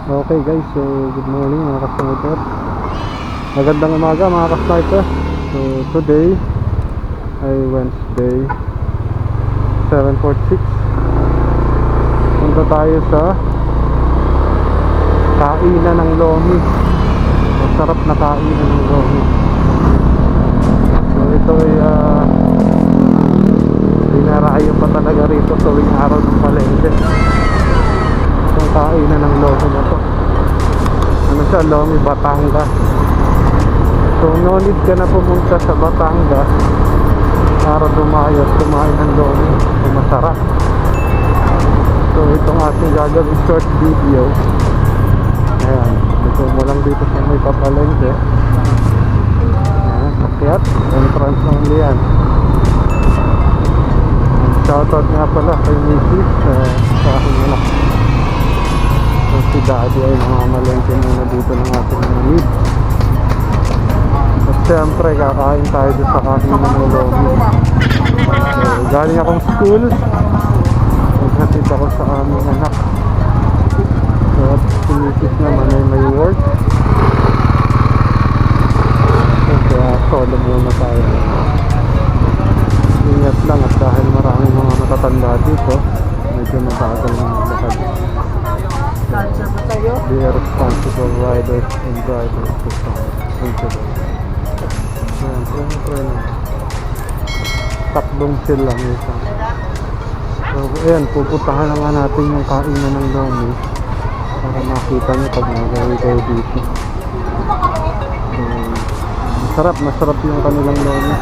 Okay guys, so good morning mga ka-sniper. Magandang umaga mga ka-sniper. So today ay Wednesday 7:46. Punta tayo sa kainan ng lomi. Masarap na kainan ng lomi. So ito ay dinarayo pa talaga rito tuwing araw ng Palengke. Itong kainan ng lomi na to, ano siya, Lomi Batangas. So no need ka na pumunta sa Batangas para dumayo at kumain ng lomi. So masarap. So itong ating gagawin short video. Ayan, ito mo lang dito sa may Papalengke. Ayan, pakyat, entrance only yan. Shoutout nga pala kay Mrs. Sa aking anak. So si Daddy ay namamalengke muna dito ng ating mga needs. At syempre kakain tayo dito sa kainan ng lomi. So galing akong school, naghatid ako sa aming anak. So at si Mrs. naman ay may work. So kaya solo muna tayo. Ingat lang at dahil maraming mga matatanda dito, medyo mabagal na maglakad. Be responsible riders and drivers to come into the takbong chill lang isa. So ayan, pupuntahan na nga natin yung kainan ng lomi para makita nyo pag nagawi kayo dito. Masarap yung kanilang lomi.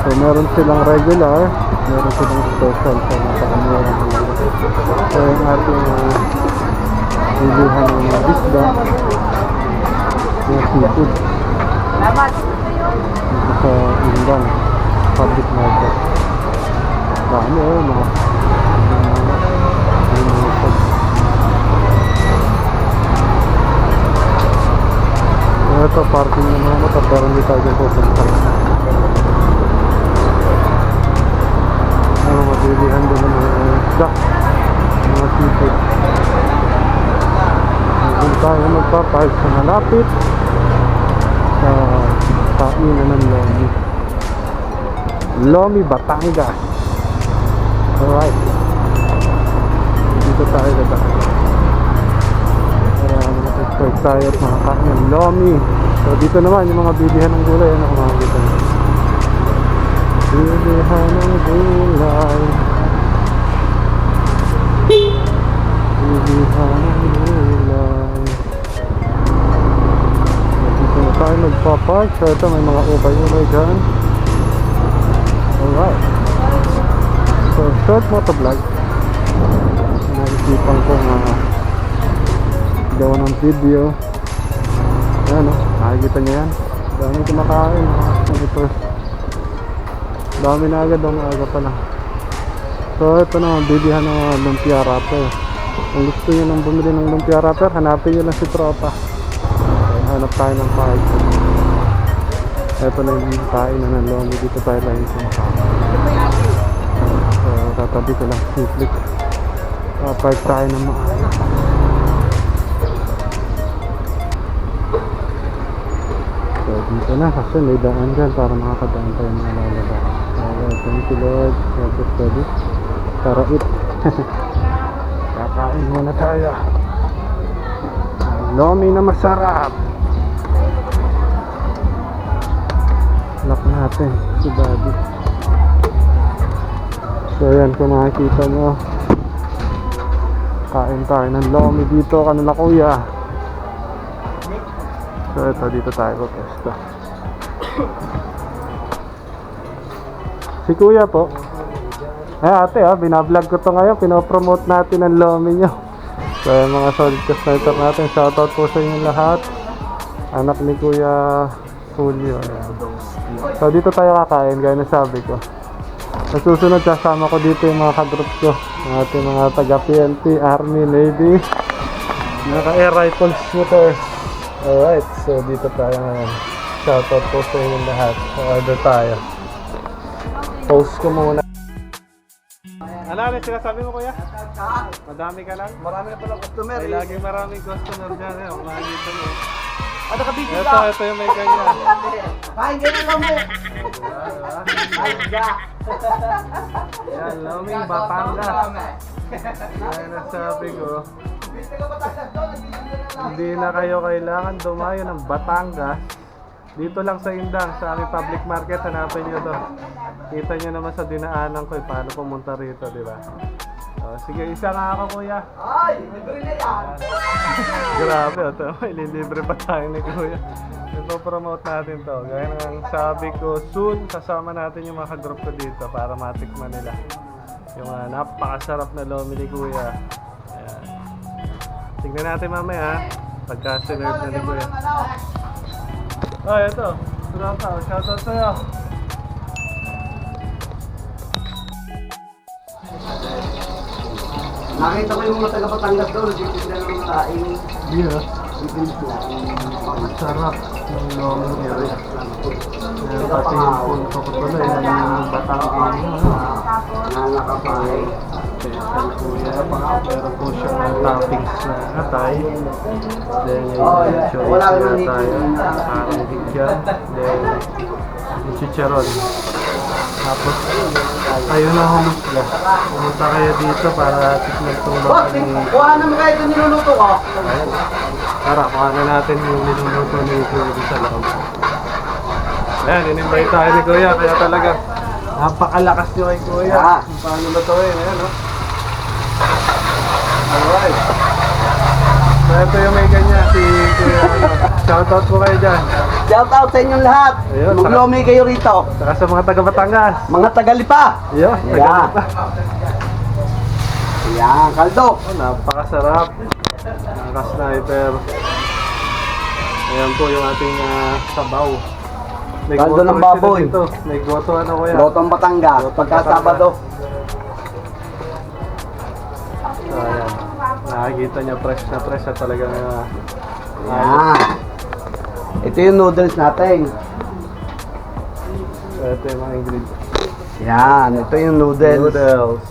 So meron silang regular, meron silang special. So napakamura nila. So yung ating bilihan ng isda, yung seafood dito sa Indang Public Market. Dami mga ito parking ng mga motor pero hindi tayo dyan pupunta. Mabilihan din ng mga isda, mga seafood. Kung tayo magpapahit sa malapit sa kainan ng lomi, Lomi Batangas. Alright, dito tayo dadaan. Kaya mag-expect tayo at makakain ng lomi. So dito naman yung mga bilihan ng gulay, ano kumakita nyo? Bilihan ng gulay, bilihan ng gulay. Dito na tayo magpapark. So ito may mga ukay-ukay dyan. Alright, so short motovlog. Naisipan ko gawa ng video. Ayan o, nakikita nyo yan. Dami kumakain mga snipers. Dami na agad, aga pa lang. So ito na, bilihan ng lumpia wrapper. Kung gusto nyo nang bumili ng lumpia wrapper, hanapin nyo lang si Tropa. Okay, hanap tayo ng kahit. Ito na yung kainan ng lomi. Dito tayo lang sa makakain. So tatabi ko lang simple. Park tayo ng maayos. So dito na kasi may daan dyan para makakadaan tayo mga lalabas. Thank you Lord. Help us study. Para it. Kakain muna tayo. Lomi na masarap. Lock natin si Daddy. So yan, kung makikita nyo, kain tayo ng lomi dito kanila kuya. So ito, dito tayo pwesto. Si kuya po. Ate binablog ko to ngayon. Pinopromote natin ang lomi nyo. So mga solid ka-sniper natin, shoutout po sa inyo lahat. Anak ni Kuya Julio. So dito tayo kakain, gaya na sabi ko. Sa susunod, kasama ko dito yung mga ka-group ko, ang ating mga taga-PNP, Army, Navy, mga ka-air rifle shooters. Alright, so dito tayo ngayon. Shoutout po sa inyo lahat. So order tayo. Post ko muna. Ano Wala na sinasabi mo kuya? Madami ka lang? Marami na pala customer. Ay, laging maraming customer dyan. Eh. Makikita mo. Ano ka busy Ito yung may kanya. Kain ka na lang mo. Yan, Loming Batangas. Yan ang sabi ko. Hindi na kayo kailangan dumayo ng Batangas. Dito lang sa Indang, sa aming public market, hanapin nyo to. Kita nyo naman sa dinaanan ko paano pumunta rito, di ba? Sige, isa nga ako kuya. Ay, libre na yan. Grabe, ito. Ililibre pa tayo ni kuya. Ipopromote natin to. Gaya ng sabi ko, soon kasama natin yung mga group ko dito para matikman nila. Yung napakasarap na lomi ni kuya. Ayan. Tingnan natin mamaya pagka sinerve na ni kuya. Oh, ito. Surapa, shoutout sa'yo. Nakita ko yung mga taga-Batangas doon, nagtitinda ng mga kain. Yeah. Ang Sarap ng lomi area. Ayan, pati yung punto ko tuloy. Yung Batangas nyo. nakakapahay. Special kuya. Meron po siya ng toppings na atay. Then yung chorizo na tayo. Parang higyan. Then yung chicharon. Tapos ayun na humusga. Pumunta kayo dito para tikman itong Boss, lomi. kuha naman kayo ito niluluto ko. Ayan. Tara, kuha na natin yung niluluto ni Kuya dito sa loob. Ayan, in-invite tayo ni Kuya. Kaya talaga napakalakas nyo kay Kuya. Kung paano lutuin. Ayan, no? Alright. So, ito yung may ganyan, si Kuya. Shoutout po kayo dyan. Shout out sa inyong lahat. Ayun, Maglomi kayo rito. Saka sa mga taga-Batangas. Mga tagalipa. Ayun, Yeah. Yan, kaldo. Oh, napakasarap. Naka-sniper. Ayan po yung ating sabaw. May Kaldo goto ng rin sila baboy. dito. May goto ano kuya? Lotong Batangas. Lotong Pagka Batangas. Sabado. So, ayan. Nakikita niya fresh na fresh at talagang Yan. Ito yung noodles natin. ito yung mga ingredients. Yan, ito yung noodles. Noodles.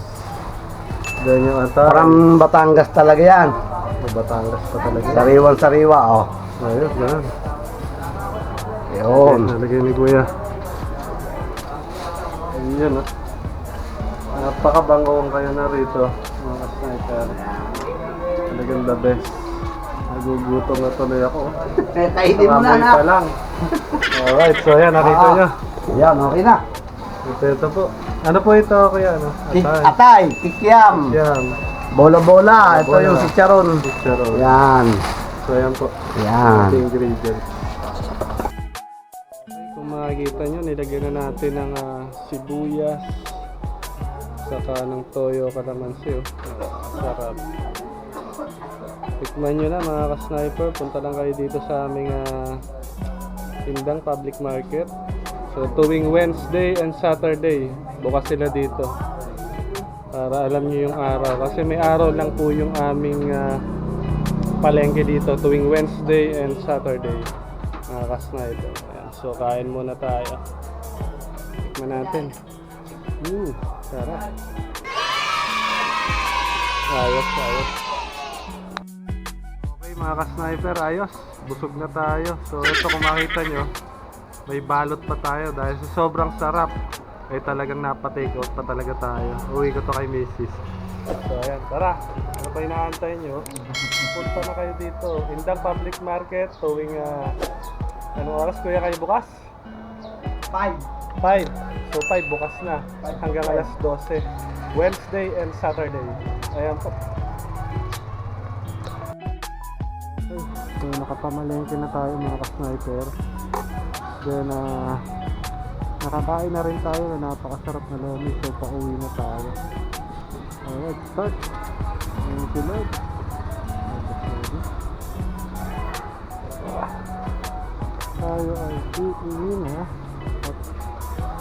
Then yung atay. Parang Batangas talaga yan. Batangas pa talaga. Sariwan-sariwa, oh. Ayos, ganun. Yun. Nalagay ni Kuya. Ayun, oh. Napakabangong kayo na rito. Mga sniper. Talagang the best. Nagugutom na tuloy ako. Kainin mo na, Kamoy pa anak. lang. Alright, so ayan, nakita nyo. Yan, okay na. Ito po. Ano po ito, Kuya? Ano? Atay, kikiam, Yan. bola-bola. Ito Bola. yung chicharon. Chicharon. Yan. So ayan po. Yan. Ito ingredients. Kung makikita nyo, nilagyan na natin ng sibuyas. Saka ng toyo, kalamansi. Sarap. Tikman nyo na mga ka-sniper. Punta lang kayo dito sa aming Indang Public Market. So tuwing Wednesday and Saturday, bukas sila dito. Para alam nyo yung araw. Kasi may araw lang po yung aming palengke dito tuwing Wednesday and Saturday. Mga ka-sniper. Ayan. So kain muna tayo. Tikman natin. Sarap. Ayos, ayos. Okay mga ka-sniper, ayos. Busog na tayo. So ito kung makita nyo, may balot pa tayo dahil sa sobrang sarap ay talagang napa-take out pa talaga tayo. Uwi ko to kay Mrs. So ayan, tara. Ano pa inaantay nyo? Punta na kayo dito. Indang Public Market tuwing anong oras kuya kayo bukas? 5. So 5 bukas na hanggang alas 12. Wednesday and Saturday. Ayan po. So nakapamalengke na tayo mga ka-sniper. Then nakakain na rin tayo na napakasarap na lomi. So pauwi na tayo. Alright, start. Thank you Lord. Tayo ay iuwi na. At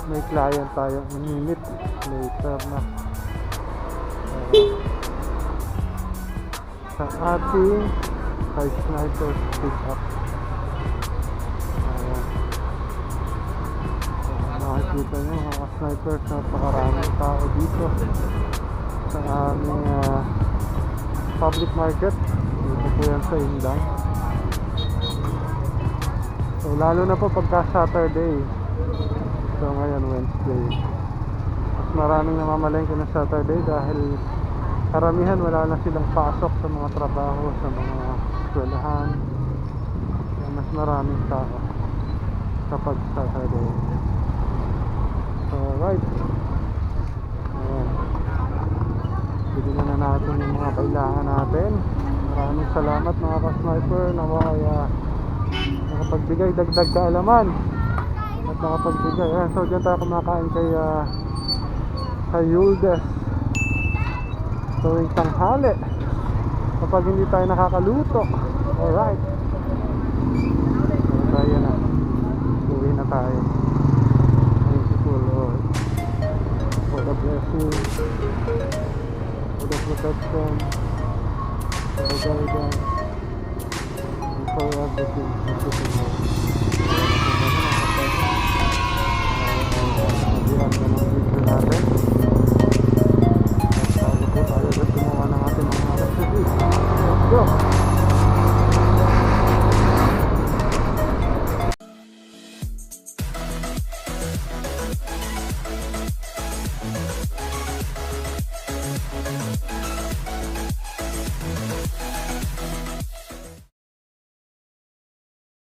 may client tayo minute later na. Sa ating sniper pick up. Nakikita nyo mga sniper, napakaraming tao dito. sa aming public market. Dito po yan sa Indang. So lalo na po pagka Saturday. So ngayon Wednesday. Mas maraming namamalengke ng Saturday dahil karamihan wala na silang pasok sa mga trabaho, sa mga eskwelahan. Kaya mas maraming tao kapag Saturday. So right. Ayan. Bigyan na natin yung mga kailangan natin. Maraming salamat mga ka-sniper na kaya nakapagbigay dagdag kaalaman at nakapagbigay. Ayan, so dyan tayo kumakain kay Yuldes tuwing tanghali kapag hindi tayo nakakaluto. Alright, so tayo na, uwi na tayo. Thank you po Lord for the blessing, for the protection, for the guidance, and for everything. Thank you Lord.